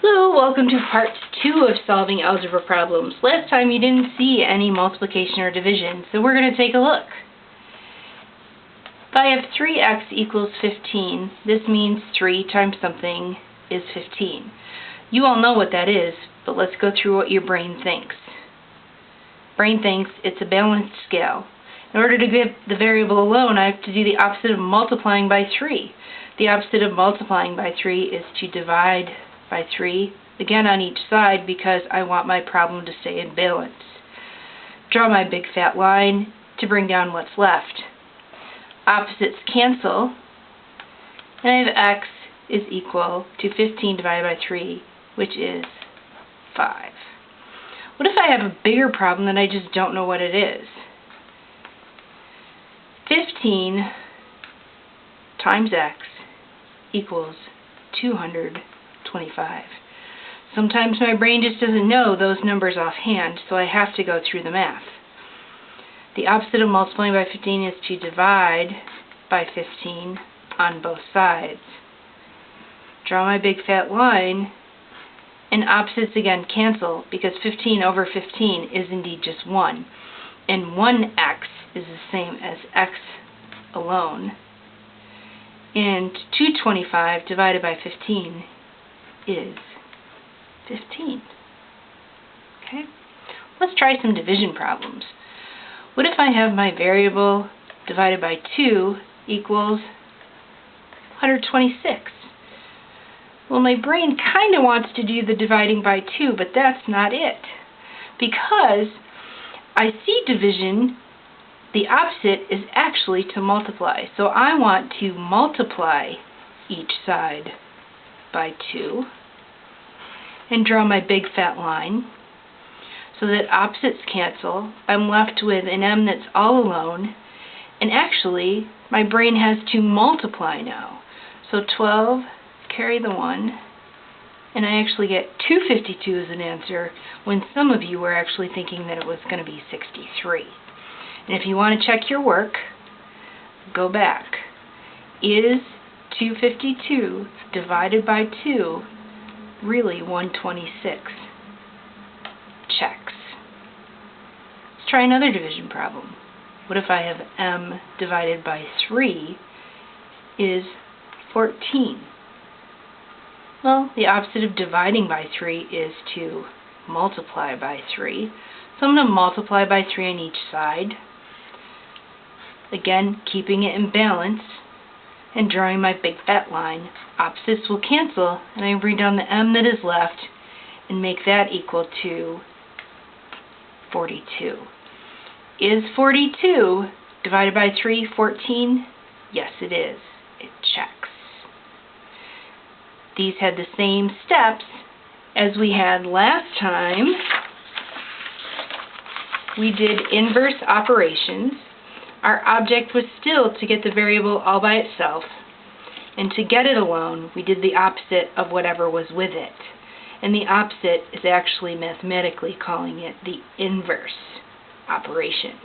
Hello, welcome to part 2 of solving algebra problems. Last time you didn't see any multiplication or division, so we're going to take a look. If I have 3x equals 15, this means 3 times something is 15. You all know what that is, but let's go through what your brain thinks. Brain thinks it's a balanced scale. In order to get the variable alone, I have to do the opposite of multiplying by 3. The opposite of multiplying by 3 is to divide by 3, again on each side, because I want my problem to stay in balance. Draw my big fat line to bring down what's left. Opposites cancel, and I have x is equal to 15 divided by 3, which is 5. What if I have a bigger problem that I just don't know what it is? 15 times x equals 225. Sometimes my brain just doesn't know those numbers offhand, so I have to go through the math. The opposite of multiplying by 15 is to divide by 15 on both sides. Draw my big fat line, and opposites again cancel, because 15 over 15 is indeed just 1. And 1x is the same as x alone. And 225 divided by 15 is 15. Okay? Let's try some division problems. What if I have my variable divided by 2 equals 126? Well, my brain kind of wants to do the dividing by 2, but that's not it. Because I see division, the opposite is actually to multiply. So I want to multiply each side by 2 and draw my big fat line so that opposites cancel. I'm left with an m that's all alone, and actually my brain has to multiply now. So 12, carry the 1, and I actually get 252 as an answer, when some of you were actually thinking that it was going to be 63. And if you want to check your work, go back. Is 252 divided by 2 really 126? Checks. Let's try another division problem. What if I have m divided by 3 is 14? Well, the opposite of dividing by 3 is to multiply by 3. So I'm going to multiply by 3 on each side. Again, keeping it in balance and drawing my big fat line. Opposites will cancel, and I bring down the m that is left and make that equal to 42. Is 42 divided by 3 14? Yes, it is. It checks. These had the same steps as we had last time. We did inverse operations. Our object was still to get the variable all by itself, and to get it alone, we did the opposite of whatever was with it. And the opposite is actually mathematically calling it the inverse operation.